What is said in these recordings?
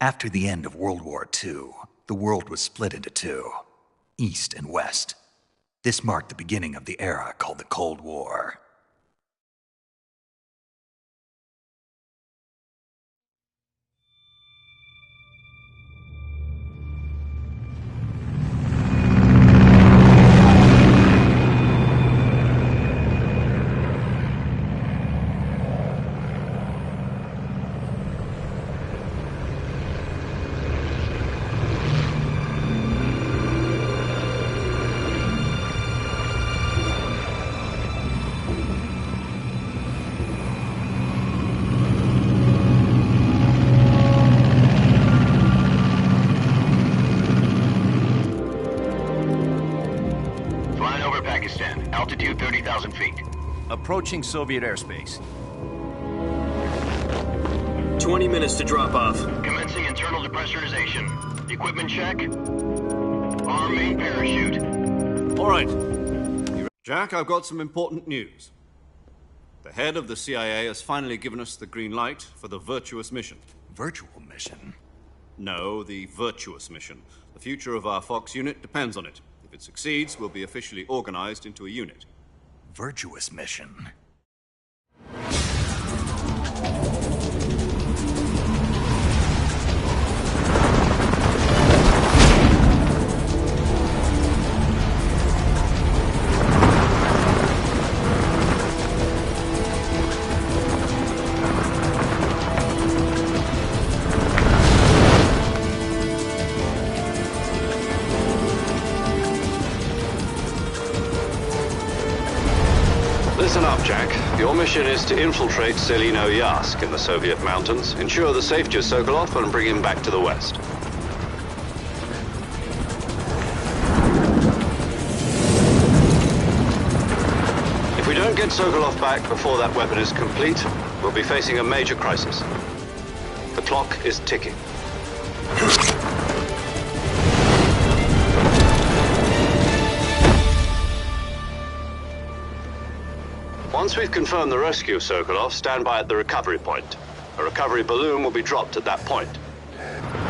After the end of World War II, the world was split into two, East and West. This marked the beginning of the era called the Cold War. Altitude 30,000 feet. Approaching Soviet airspace. 20 minutes to drop off. Commencing internal depressurization. Equipment check. Arm main parachute. All right. Jack, I've got some important news. The head of the CIA has finally given us the green light for the virtuous mission. Virtual mission? No, the virtuous mission. The future of our Fox unit depends on it. If it succeeds, we'll be officially organized into a unit. Virtuous mission? Listen up, Jack. Your mission is to infiltrate Selino-Yask in the Soviet mountains, ensure the safety of Sokolov, and bring him back to the West. If we don't get Sokolov back before that weapon is complete, we'll be facing a major crisis. The clock is ticking. Once we've confirmed the rescue of Sokolov, stand by at the recovery point. A recovery balloon will be dropped at that point.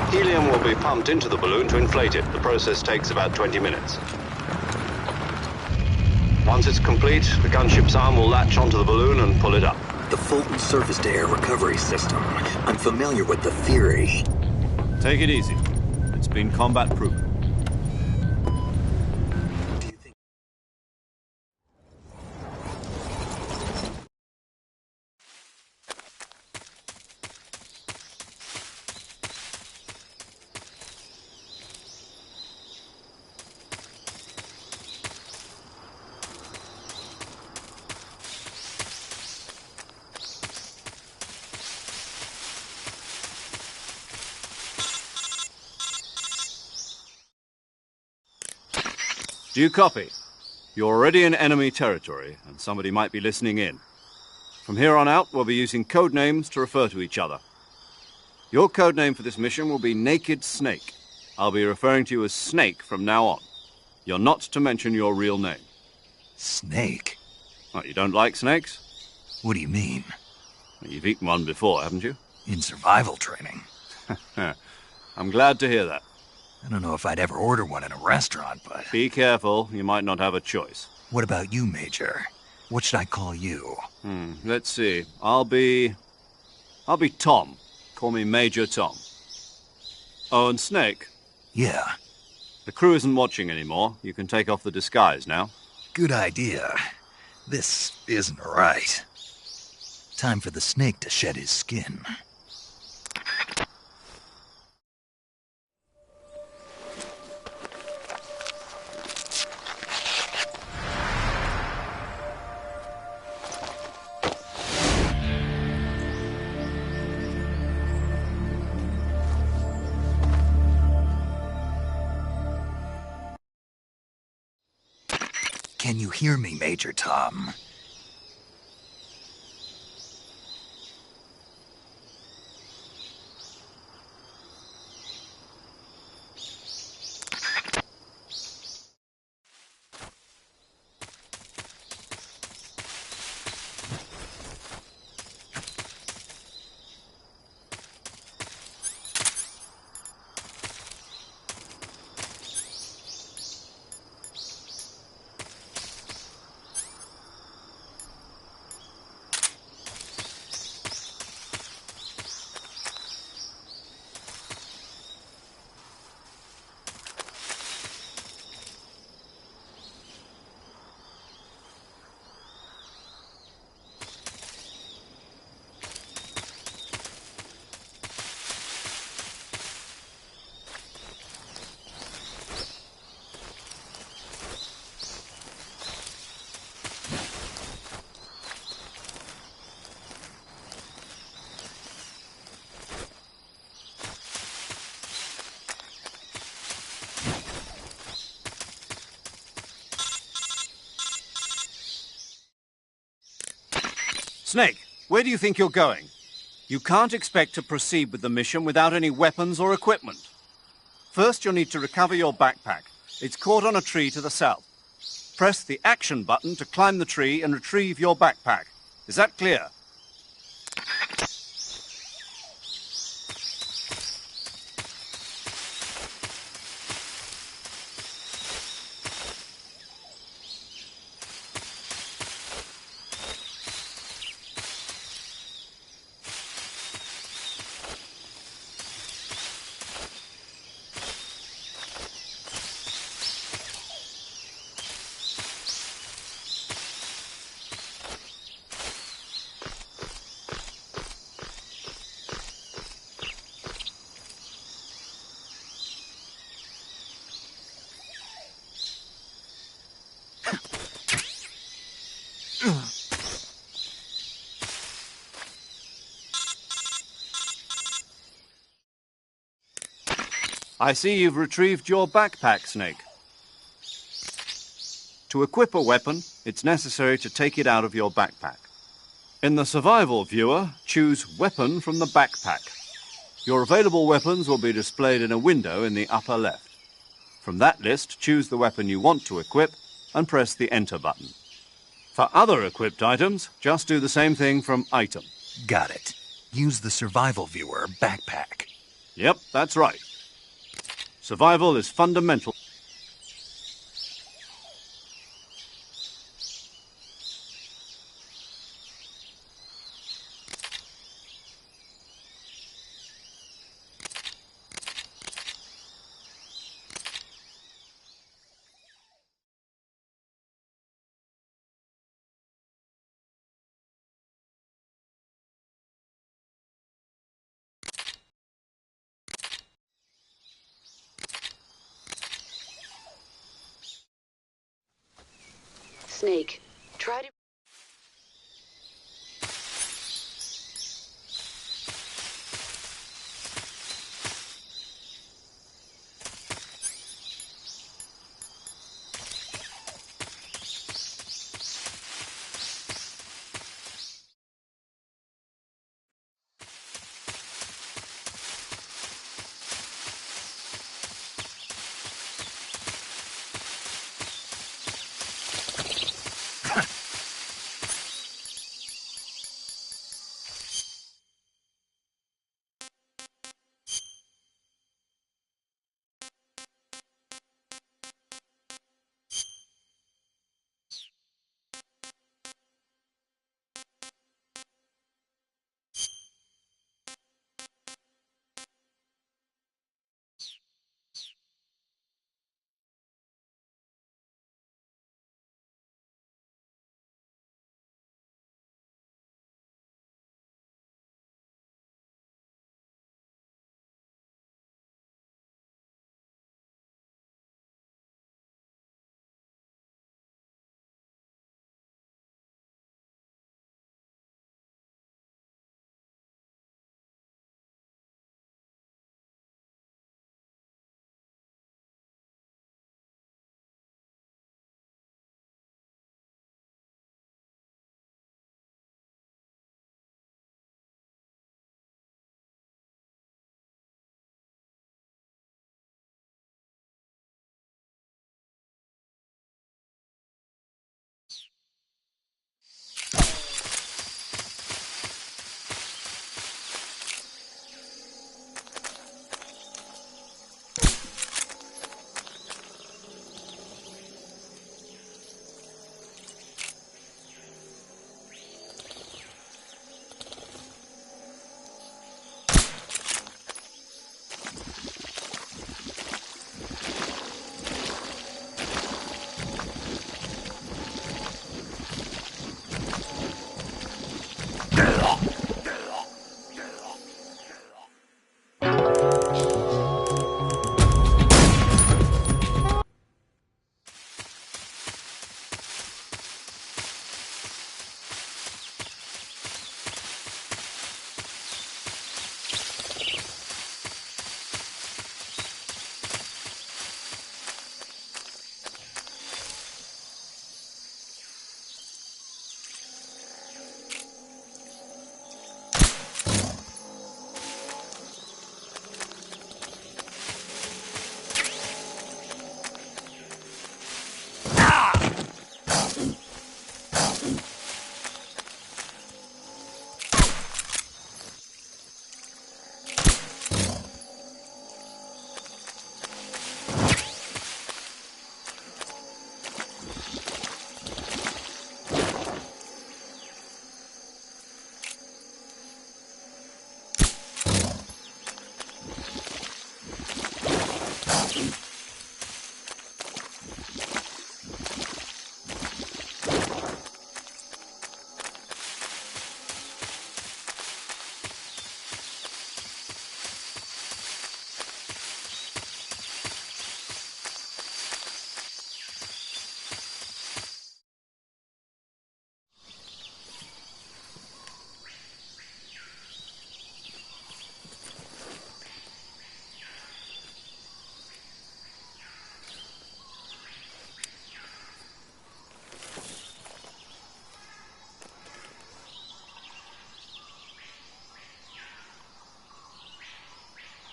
Helium will be pumped into the balloon to inflate it. The process takes about 20 minutes. Once it's complete, the gunship's arm will latch onto the balloon and pull it up. The Fulton surface-to-air recovery system. I'm familiar with the theory. Take it easy. It's been combat-proven. Do you copy? You're already in enemy territory, and somebody might be listening in. From here on out, we'll be using code names to refer to each other. Your code name for this mission will be Naked Snake. I'll be referring to you as Snake from now on. You're not to mention your real name. Snake? Oh, you don't like snakes? What do you mean? Well, you've eaten one before, haven't you? In survival training. I'm glad to hear that. I don't know if I'd ever order one in a restaurant, but... Be careful, you might not have a choice. What about you, Major? What should I call you? Let's see. I'll be Tom. Call me Major Tom. Oh, and Snake? Yeah. The crew isn't watching anymore. You can take off the disguise now. Good idea. This isn't right. Time for the snake to shed his skin. Can you hear me, Major Tom? Snake, where do you think you're going? You can't expect to proceed with the mission without any weapons or equipment. First, you'll need to recover your backpack. It's caught on a tree to the south. Press the action button to climb the tree and retrieve your backpack. Is that clear? I see you've retrieved your backpack, Snake. To equip a weapon, it's necessary to take it out of your backpack. In the survival viewer, choose Weapon from the backpack. Your available weapons will be displayed in a window in the upper left. From that list, choose the weapon you want to equip and press the Enter button. For other equipped items, just do the same thing from Item. Got it. Use the survival viewer backpack. Yep, that's right. Survival is fundamental. Snake, try to...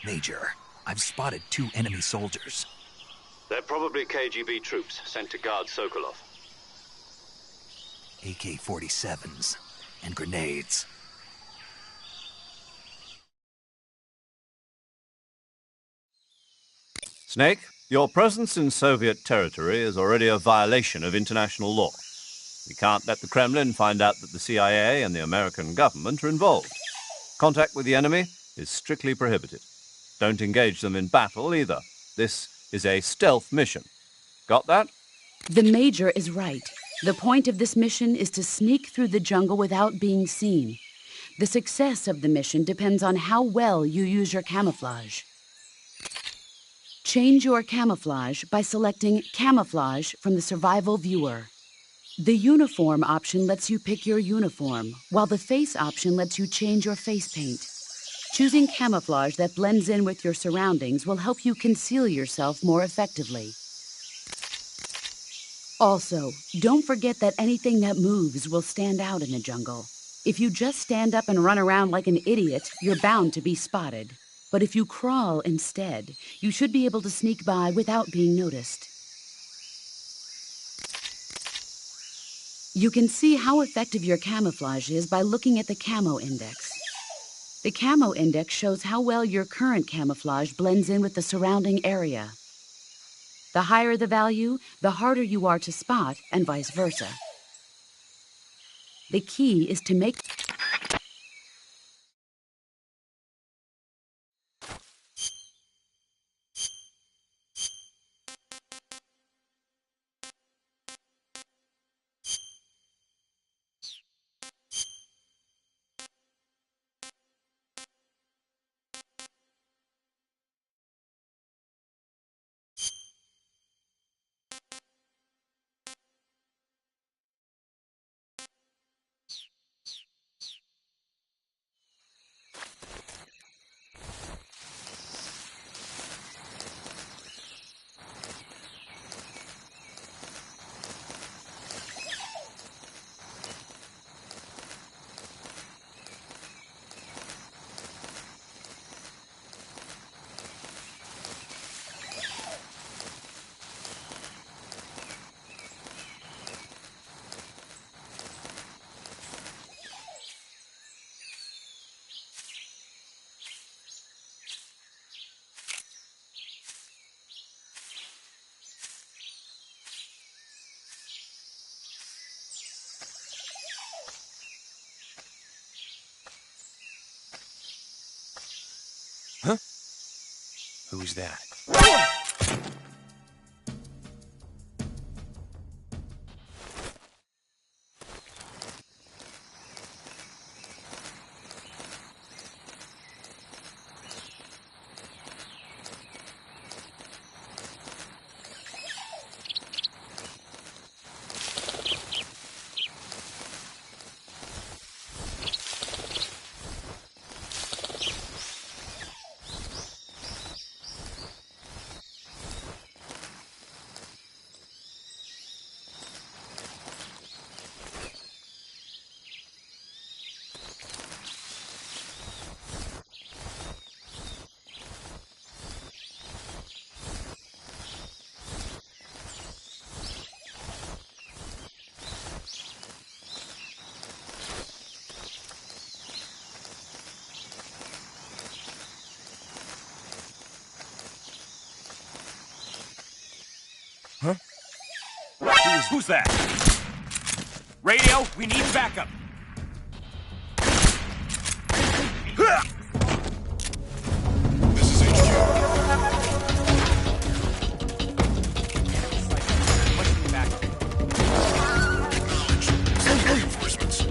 Major, I've spotted 2 enemy soldiers. They're probably KGB troops sent to guard Sokolov. AK-47s and grenades. Snake, your presence in Soviet territory is already a violation of international law. We can't let the Kremlin find out that the CIA and the American government are involved. Contact with the enemy is strictly prohibited. Don't engage them in battle either. This is a stealth mission. Got that? The Major is right. The point of this mission is to sneak through the jungle without being seen. The success of the mission depends on how well you use your camouflage. Change your camouflage by selecting Camouflage from the Survival Viewer. The Uniform option lets you pick your uniform, while the Face option lets you change your face paint. Choosing camouflage that blends in with your surroundings will help you conceal yourself more effectively. Also, don't forget that anything that moves will stand out in the jungle. If you just stand up and run around like an idiot, you're bound to be spotted. But if you crawl instead, you should be able to sneak by without being noticed. You can see how effective your camouflage is by looking at the Camo Index. The Camo Index shows how well your current camouflage blends in with the surrounding area. The higher the value, the harder you are to spot, and vice versa. The key is to make... Who's that? Huh? Who's that? Radio, we need backup. This is HQ. Reinforcements.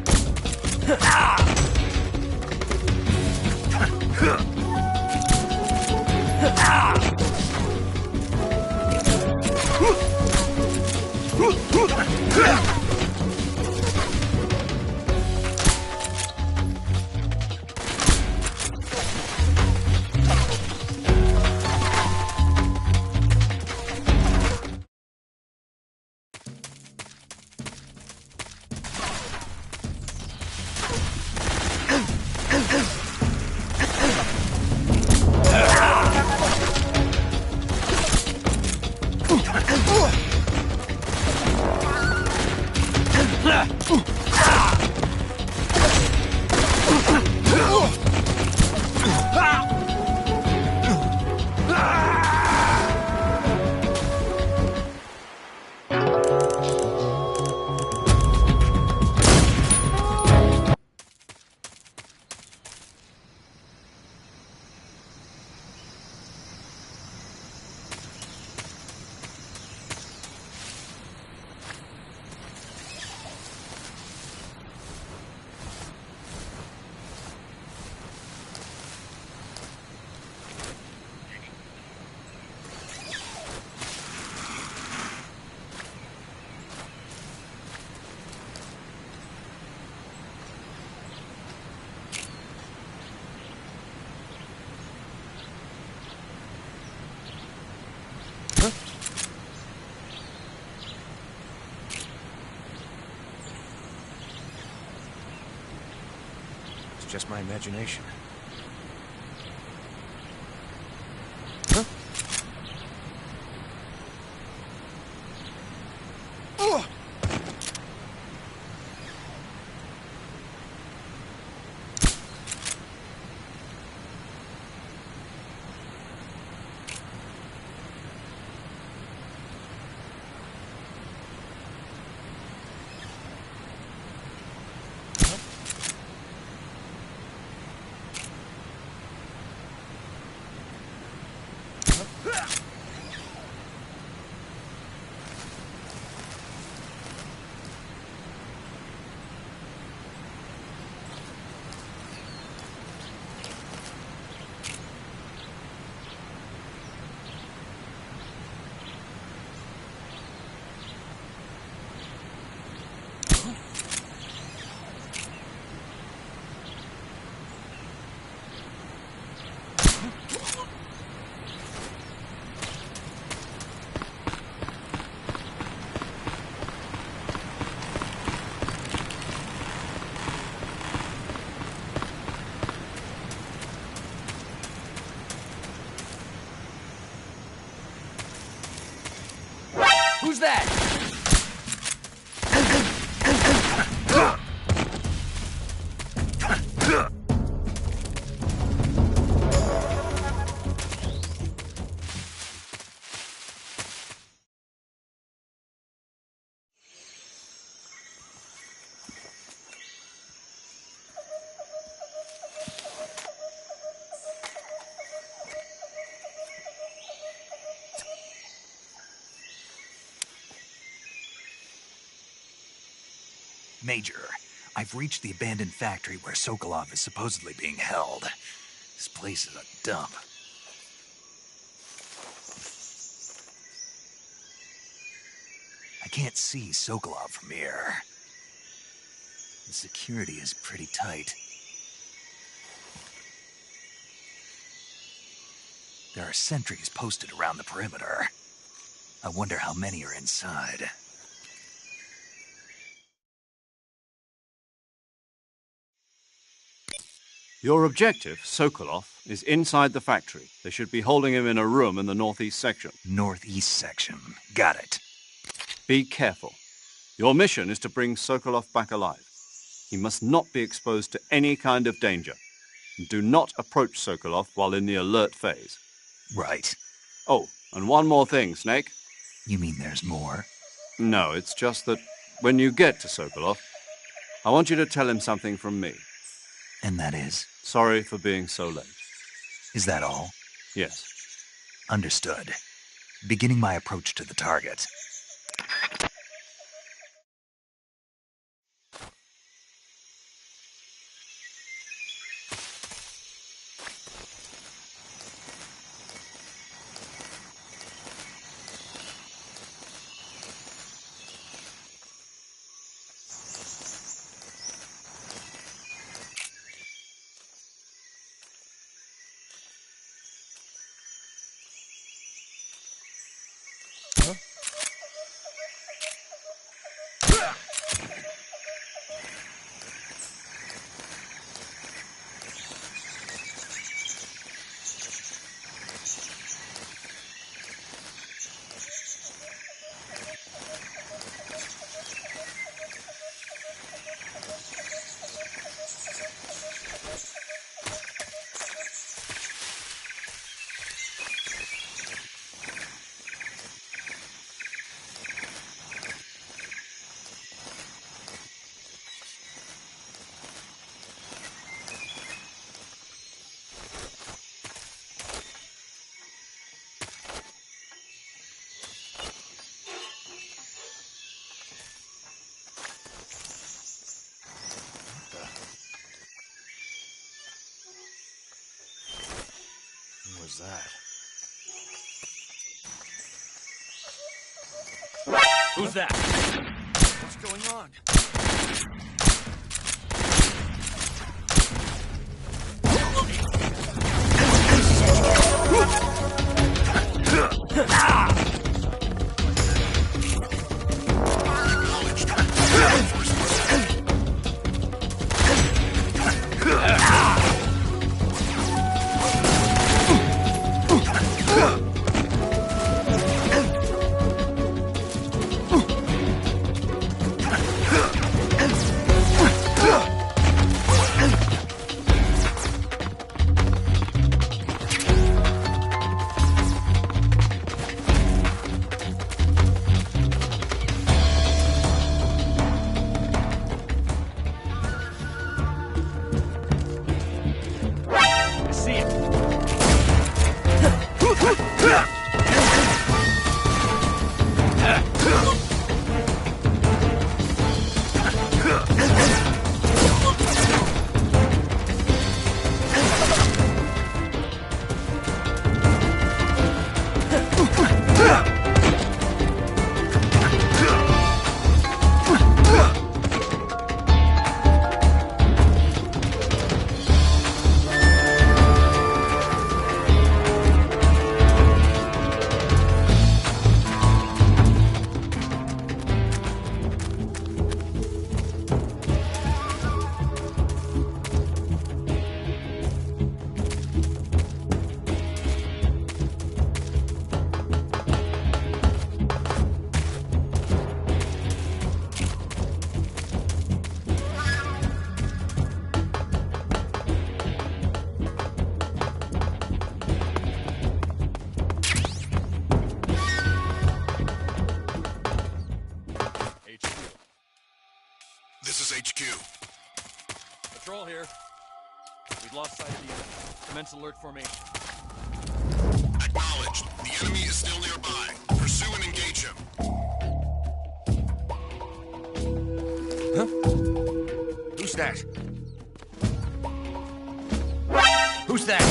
It's just my imagination. Who's that? Major, I've reached the abandoned factory where Sokolov is supposedly being held. This place is a dump. I can't see Sokolov from here. The security is pretty tight. There are sentries posted around the perimeter. I wonder how many are inside. Your objective, Sokolov, is inside the factory. They should be holding him in a room in the northeast section. Northeast section. Got it. Be careful. Your mission is to bring Sokolov back alive. He must not be exposed to any kind of danger. And do not approach Sokolov while in the alert phase. Right. Oh, and one more thing, Snake. You mean there's more? No, it's just that when you get to Sokolov, I want you to tell him something from me. And that is? Sorry for being so late. Is that all? Yes. Understood. Beginning my approach to the target. was that? Who's that? What's going on? See it. This is HQ. Patrol here. We've lost sight of the enemy. Commence alert formation. Acknowledged. The enemy is still nearby. Pursue and engage him. Huh? Who's that? Who's that?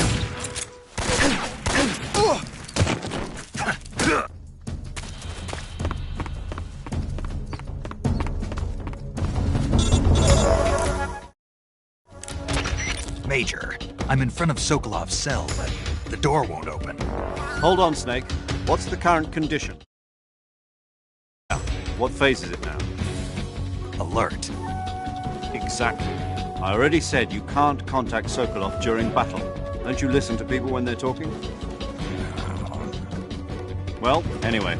Major, I'm in front of Sokolov's cell, but the door won't open. Hold on, Snake. What's the current condition? What phase is it now? Alert. Exactly. I already said you can't contact Sokolov during battle. Don't you listen to people when they're talking? Well, anyway,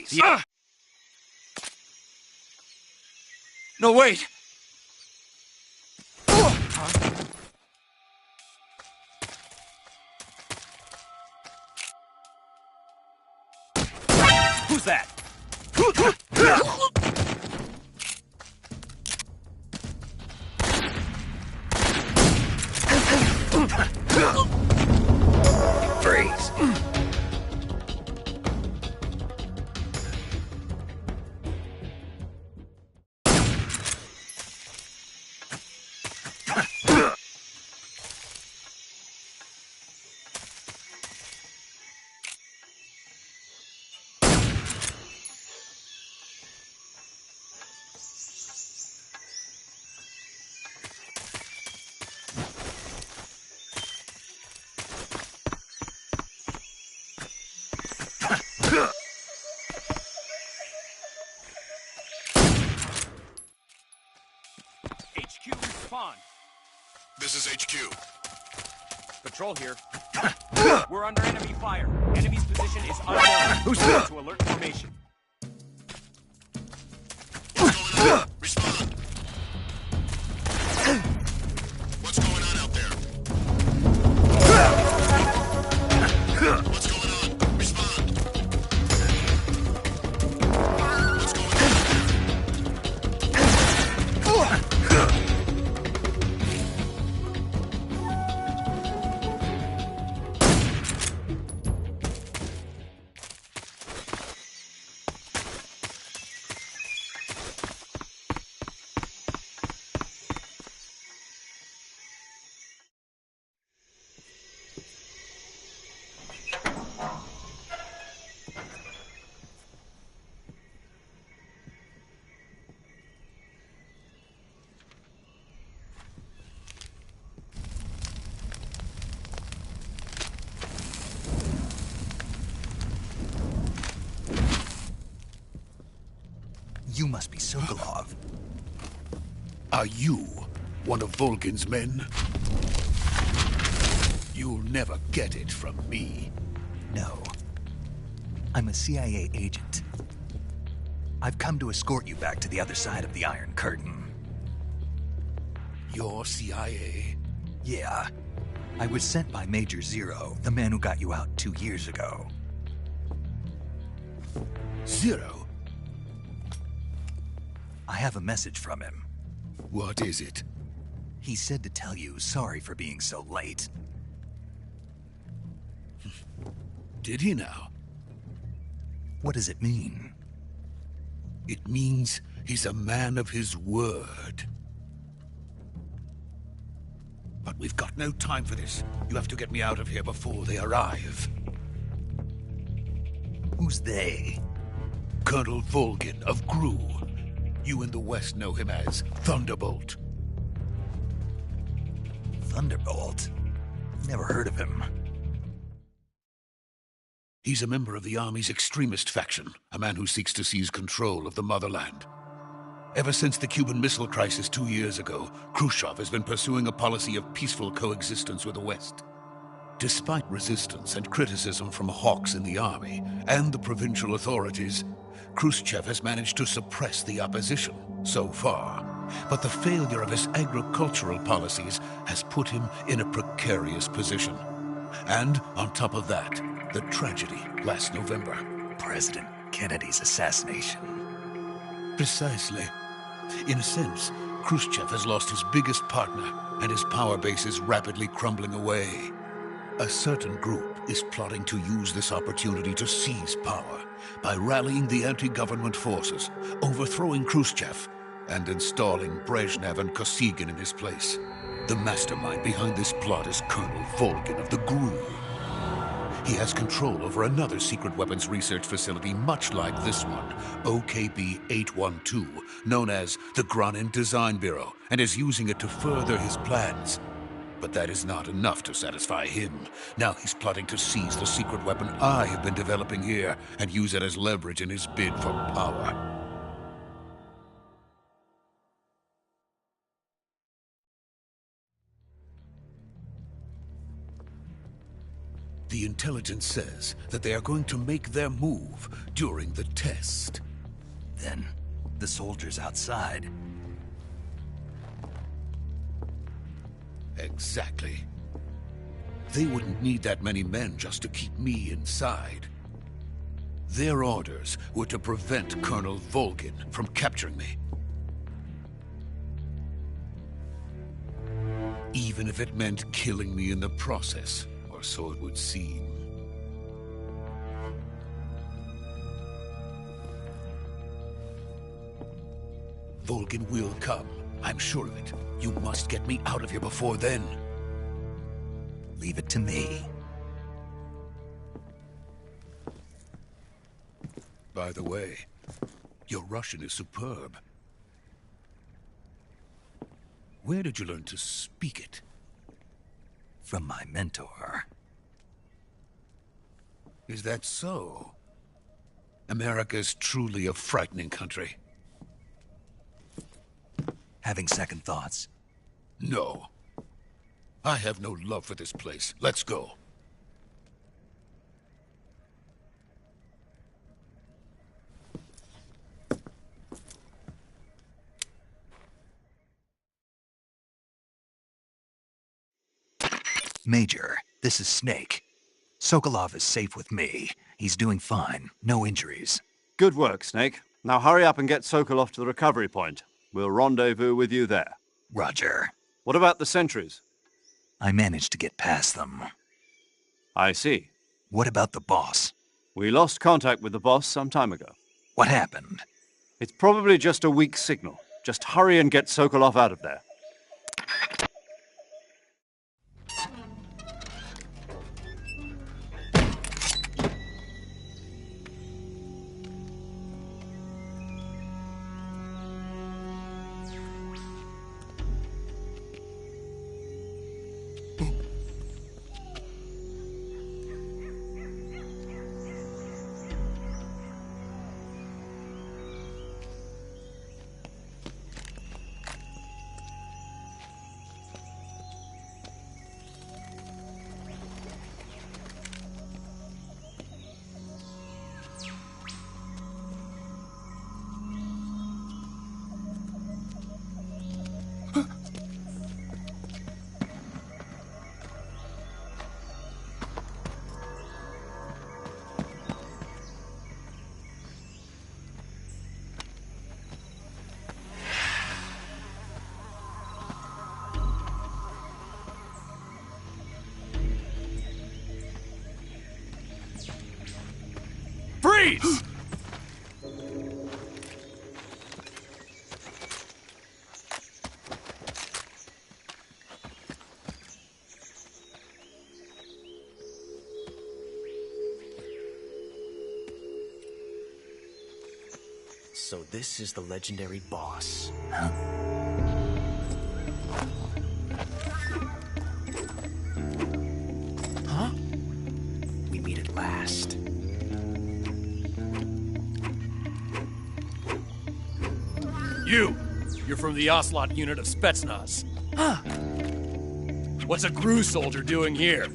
face. Yeah. No, wait! Who's that? Freeze. HQ respond. This is HQ. Patrol here. We're under enemy fire. Enemy's position is unknown. Who's that? To alert formation. What's going on? Respond. What's going on out there? What's going on? Respond. What's going on? You must be Sokolov. Are you one of Volgin's men? You'll never get it from me. No. I'm a CIA agent. I've come to escort you back to the other side of the Iron Curtain. You're CIA? Yeah. I was sent by Major Zero, the man who got you out 2 years ago. Zero? I have a message from him. What is it? He said to tell you sorry for being so late. Did he now? What does it mean? It means he's a man of his word. But we've got no time for this. You have to get me out of here before they arrive. Who's they? Colonel Volgin of GRU. You in the West know him as Thunderbolt. Thunderbolt? Never heard of him. He's a member of the Army's extremist faction, a man who seeks to seize control of the motherland. Ever since the Cuban Missile Crisis 2 years ago, Khrushchev has been pursuing a policy of peaceful coexistence with the West. Despite resistance and criticism from hawks in the Army and the provincial authorities, Khrushchev has managed to suppress the opposition so far. But the failure of his agricultural policies has put him in a precarious position. And on top of that, the tragedy last November. President Kennedy's assassination. Precisely. In a sense, Khrushchev has lost his biggest partner, and his power base is rapidly crumbling away. A certain group is plotting to use this opportunity to seize power by rallying the anti-government forces, overthrowing Khrushchev, and installing Brezhnev and Kosygin in his place. The mastermind behind this plot is Colonel Volgin of the GRU. He has control over another secret weapons research facility much like this one, OKB-812, known as the Granin Design Bureau, and is using it to further his plans. But that is not enough to satisfy him. Now he's plotting to seize the secret weapon I have been developing here and use it as leverage in his bid for power. The intelligence says that they are going to make their move during the test. Then, the soldiers outside. Exactly. They wouldn't need that many men just to keep me inside. Their orders were to prevent Colonel Volgin from capturing me. Even if it meant killing me in the process, or so it would seem. Volgin will come. I'm sure of it. You must get me out of here before then. Leave it to me. By the way, your Russian is superb. Where did you learn to speak it? From my mentor. Is that so? America is truly a frightening country. Having second thoughts? No. I have no love for this place. Let's go. Major, this is Snake. Sokolov is safe with me. He's doing fine. No injuries. Good work, Snake. Now hurry up and get Sokolov to the recovery point. We'll rendezvous with you there. Roger. What about the sentries? I managed to get past them. I see. What about the boss? We lost contact with the boss some time ago. What happened? It's probably just a weak signal. Just hurry and get Sokolov out of there. Freeze! So this is the legendary boss. Huh? Huh? We meet at last. You're from the Ocelot unit of Spetsnaz. Huh. What's a GRU soldier doing here?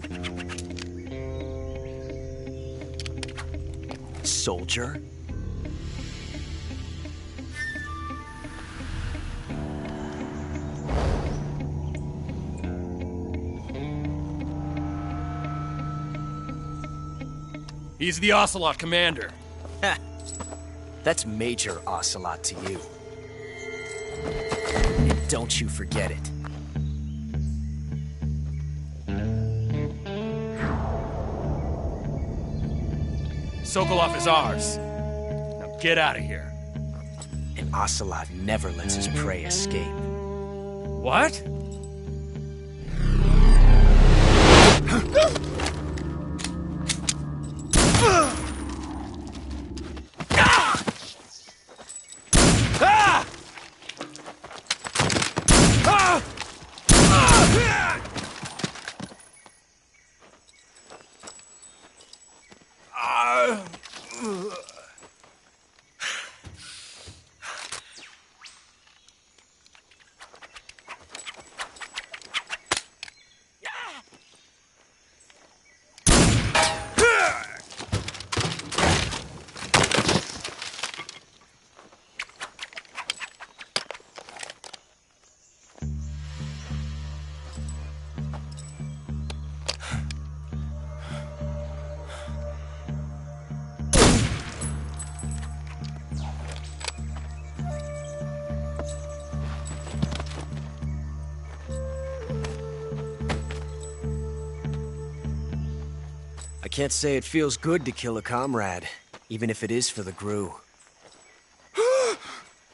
Soldier? He's the Ocelot commander. Ha! That's Major Ocelot to you. And don't you forget it. Sokolov is ours. Now get out of here. And Ocelot never lets his prey escape. What? I can't say it feels good to kill a comrade, even if it is for the GRU.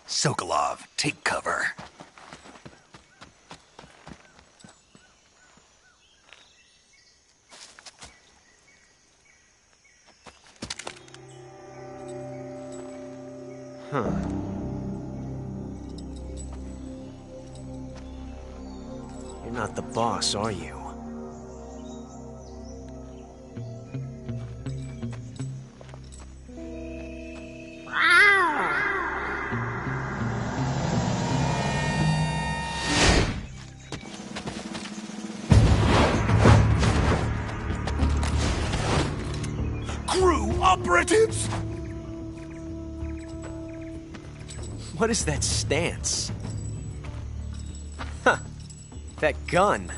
Sokolov, take cover. Huh. You're not the boss, are you? GRU operatives! What is that stance? Huh. That gun.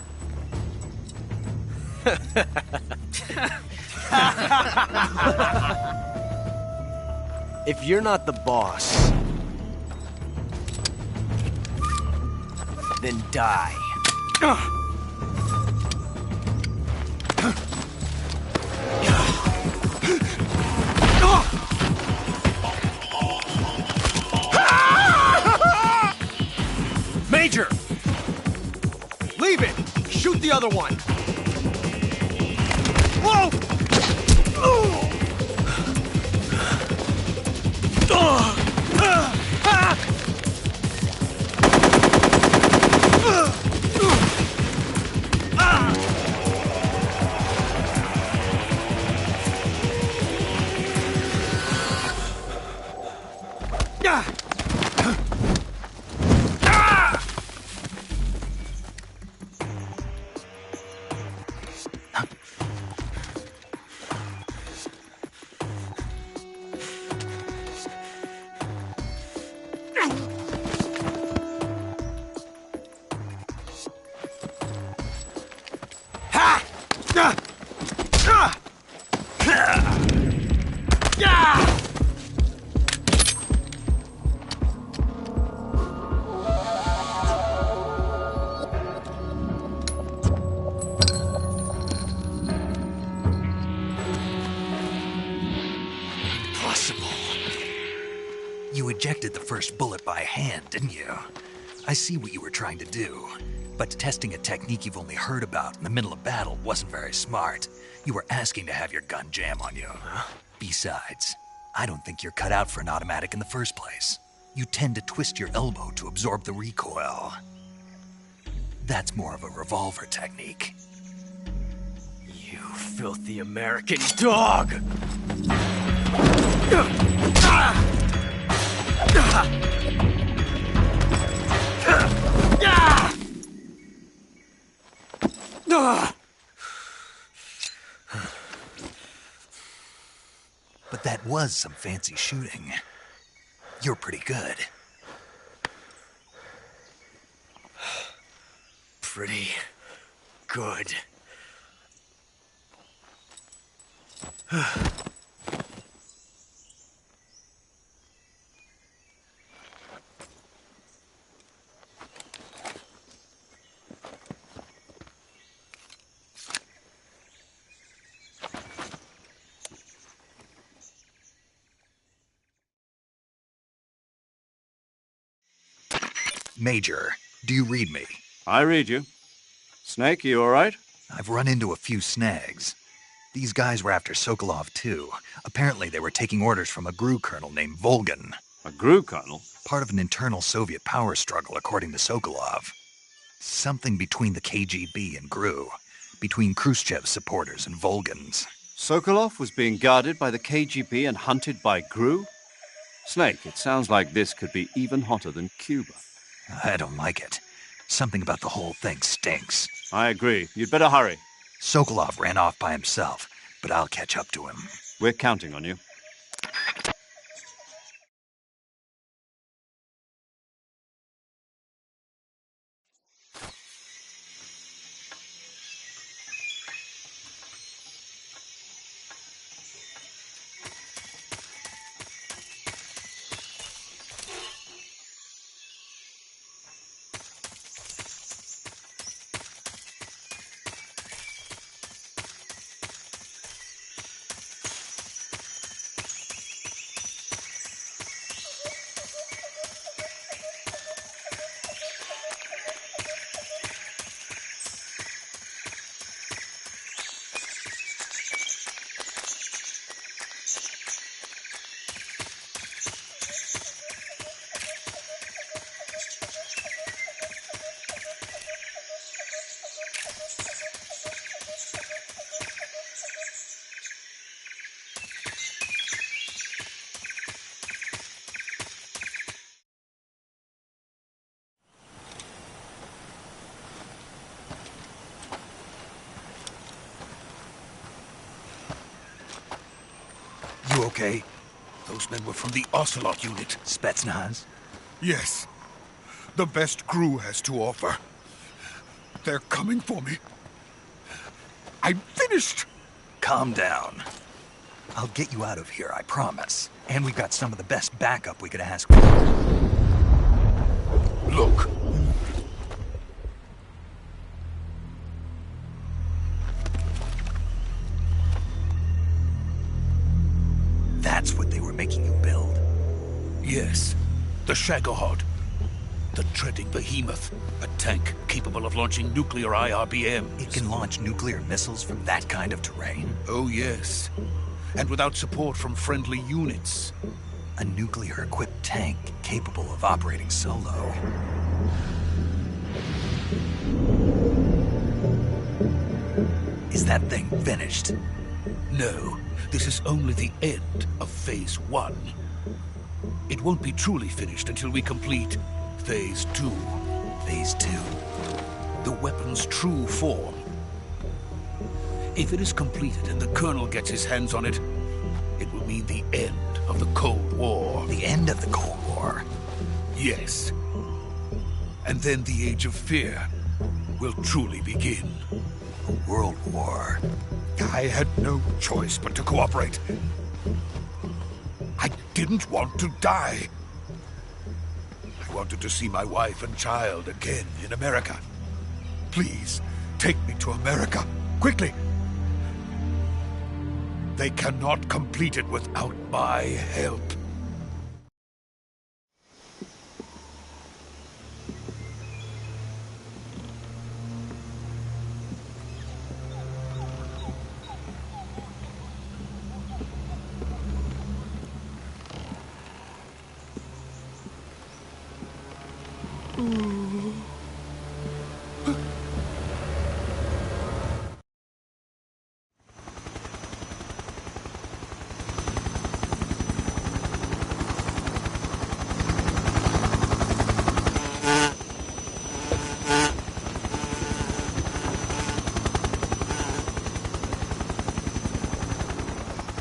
If you're not the boss, then die. Major! Leave it! Shoot the other one! Whoa! You ejected the first bullet by hand, didn't you? I see what you were trying to do, but testing a technique you've only heard about in the middle of battle wasn't very smart. You were asking to have your gun jam on you. Besides, I don't think you're cut out for an automatic in the first place. You tend to twist your elbow to absorb the recoil. That's more of a revolver technique. You filthy American dog! But that was some fancy shooting. You're pretty good. Pretty good. Major, do you read me? I read you. Snake, you all right? I've run into a few snags. These guys were after Sokolov too. Apparently they were taking orders from a GRU colonel named Volgan. A GRU colonel? Part of an internal Soviet power struggle, according to Sokolov. Something between the KGB and GRU. Between Khrushchev's supporters and Volgan's. Sokolov was being guarded by the KGB and hunted by GRU? Snake, it sounds like this could be even hotter than Cuba. I don't like it. Something about the whole thing stinks. I agree. You'd better hurry. Sokolov ran off by himself, but I'll catch up to him. We're counting on you. You okay? Those men were from the Ocelot unit. Spetsnaz? Yes. The best crew has to offer. They're coming for me. I'm finished! Calm down. I'll get you out of here, I promise. And we've got some of the best backup we could ask for. Look. That's what they were making you build? Yes. The Shagohod. The treading behemoth. A tank capable of launching nuclear IRBMs. It can launch nuclear missiles from that kind of terrain? Oh, yes. And without support from friendly units. A nuclear-equipped tank capable of operating solo. Is that thing finished? No. This is only the end of Phase 1. It won't be truly finished until we complete Phase 2. Phase 2? The weapon's true form. If it is completed and the Colonel gets his hands on it, it will mean the end of the Cold War. The end of the Cold War? Yes. And then the Age of Fear will truly begin. A world war? I had no choice but to cooperate. I didn't want to die. I wanted to see my wife and child again in America. Please, take me to America, quickly. They cannot complete it without my help.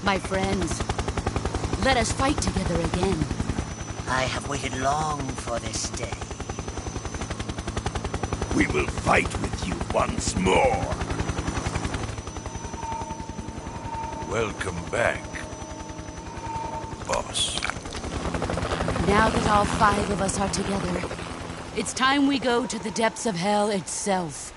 My friends, let us fight together again. I have waited long for this day. We will fight with you once more. Welcome back, boss. Now that all 5 of us are together, it's time we go to the depths of hell itself.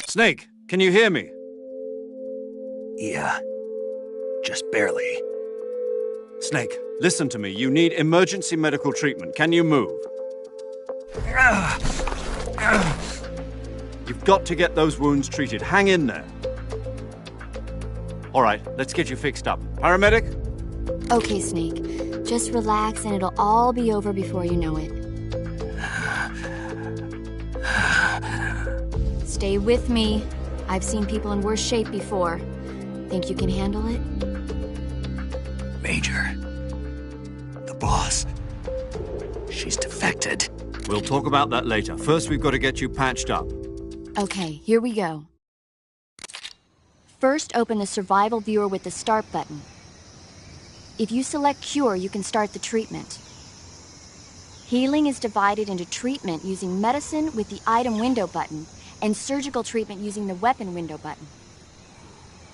Snake, can you hear me? Yeah. Just barely. Snake, listen to me. You need emergency medical treatment. Can you move? You've got to get those wounds treated. Hang in there. All right, let's get you fixed up. Paramedic? Okay, Snake. Just relax and it'll all be over before you know it. Stay with me. I've seen people in worse shape before. Think you can handle it? Major. The boss. She's defected. We'll talk about that later. First, we've got to get you patched up. Okay, here we go. First, open the survival viewer with the start button. If you select cure, you can start the treatment. Healing is divided into treatment using medicine with the item window button and surgical treatment using the weapon window button.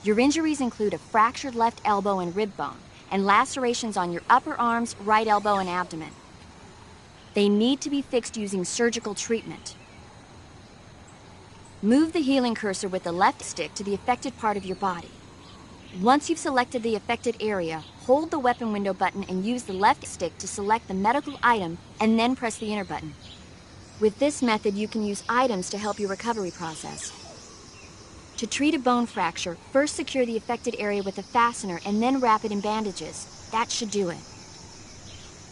Your injuries include a fractured left elbow and rib bone, and lacerations on your upper arms, right elbow, and abdomen. They need to be fixed using surgical treatment. Move the healing cursor with the left stick to the affected part of your body. Once you've selected the affected area, hold the weapon window button and use the left stick to select the medical item, and then press the enter button. With this method, you can use items to help your recovery process. To treat a bone fracture, first secure the affected area with a fastener and then wrap it in bandages. That should do it.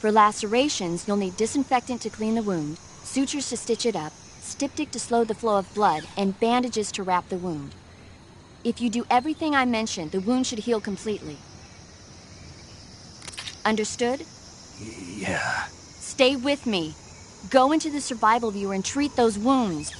For lacerations, you'll need disinfectant to clean the wound, sutures to stitch it up, styptic to slow the flow of blood, and bandages to wrap the wound. If you do everything I mentioned, the wound should heal completely. Understood? Yeah. Stay with me. Go into the survival viewer and treat those wounds.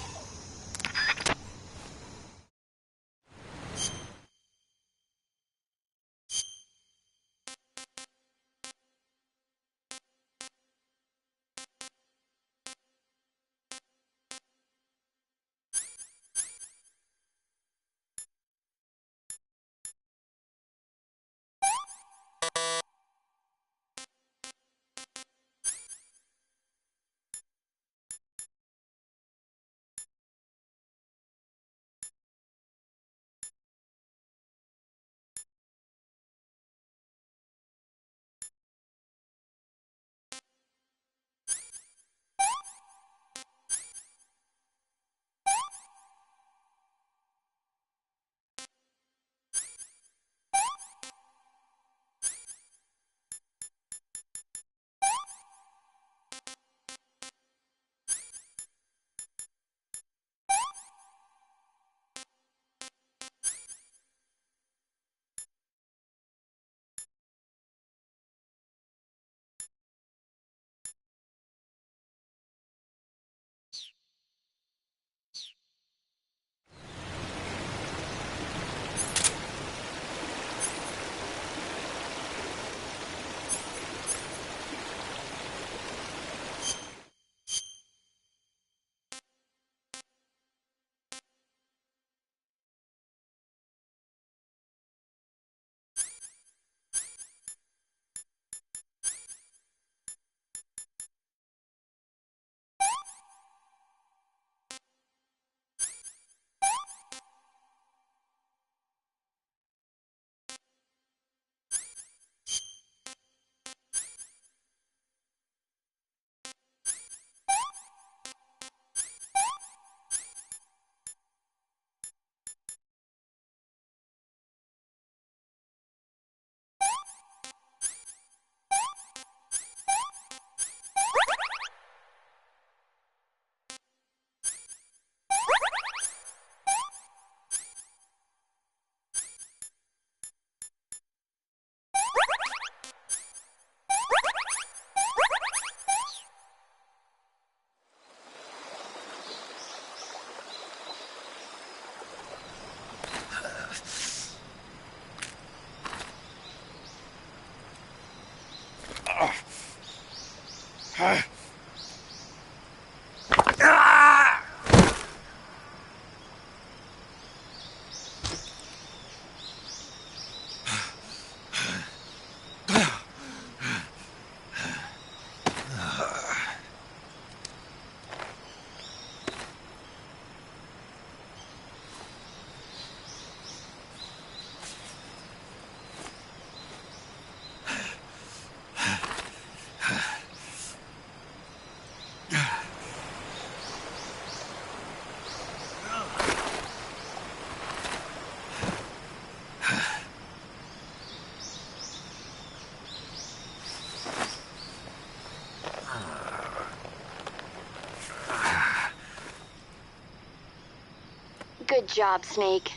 Good job, Snake.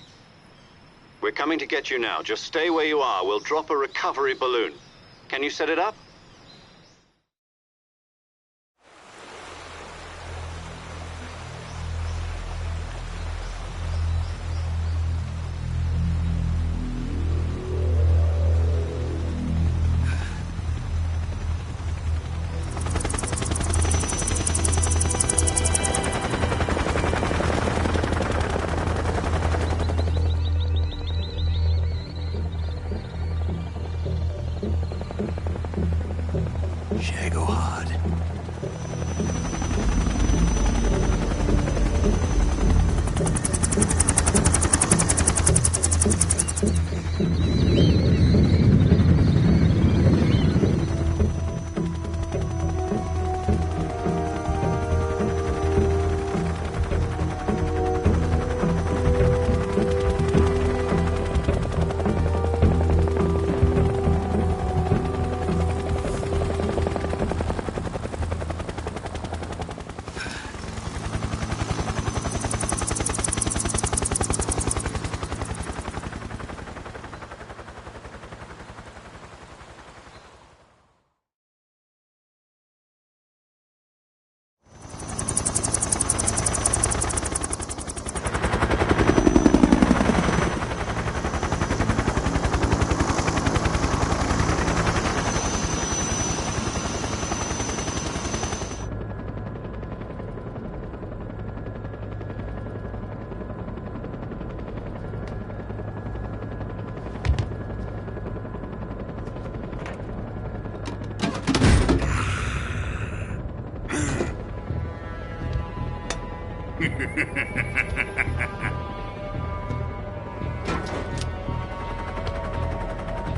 We're coming to get you now. Just stay where you are. We'll drop a recovery balloon. Can you set it up?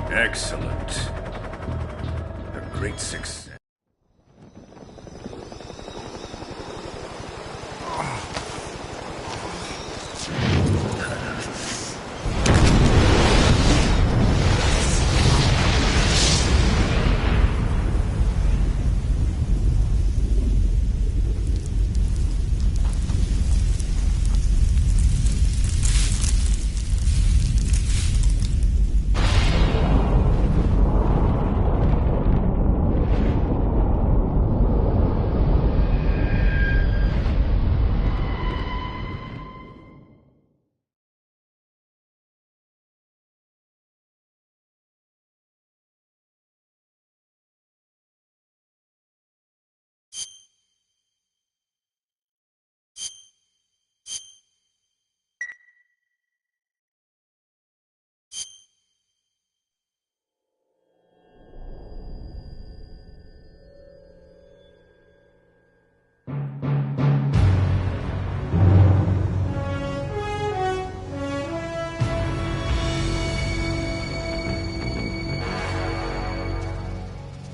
Excellent. A great success.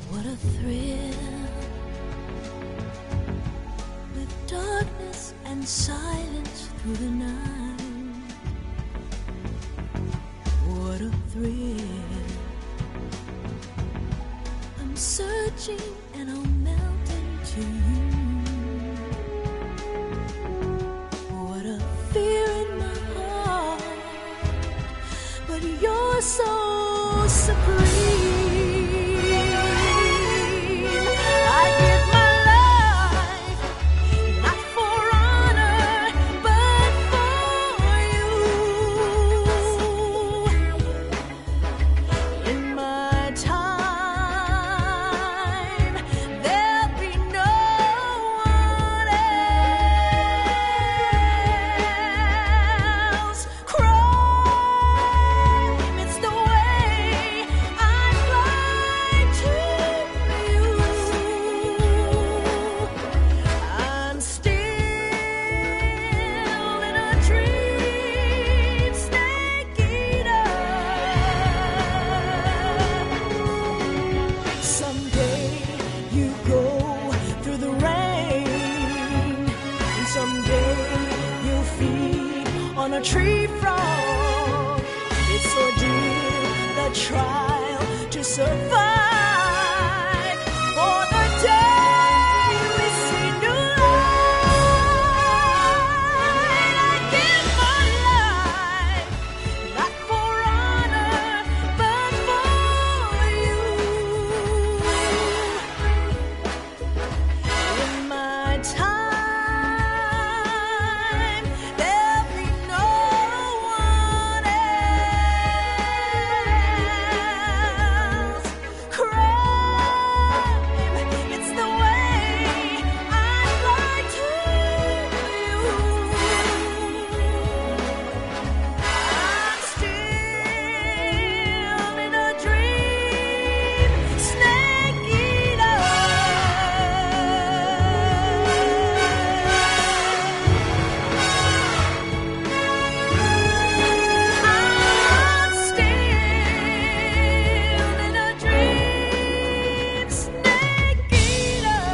What a thrill, with darkness and silence through the night. What a thrill, I'm searching and I'll melt into you. What a fear in my heart, but you're so supreme. On a tree frog, it's ordeal, the trial to survive. For the day we see new light, I give my life, not for honor, but for you. In my time, there'll be no one else. Crime, it's the way I'd lie to you. I'm still in a dream, snake eater. I'm still in a dream, snake eater.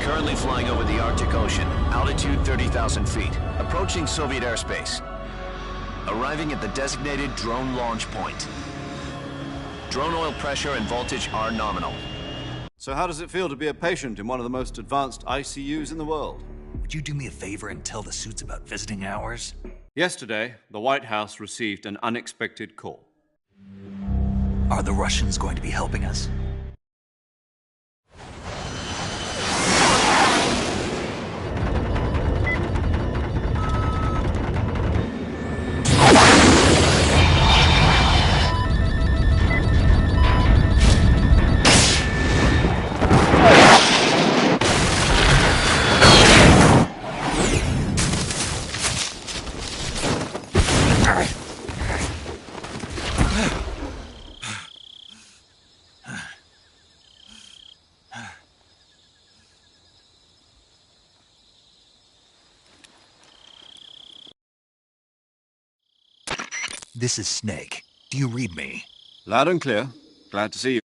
Currently flying over the Arctic Ocean, altitude 30,000 feet, approaching Soviet airspace. Arriving at the designated drone launch point. Drone oil pressure and voltage are nominal. So how does it feel to be a patient in one of the most advanced ICUs in the world? Would you do me a favor and tell the suits about visiting hours? Yesterday, the White House received an unexpected call. Are the Russians going to be helping us? This is Snake. Do you read me? Loud and clear. Glad to see you.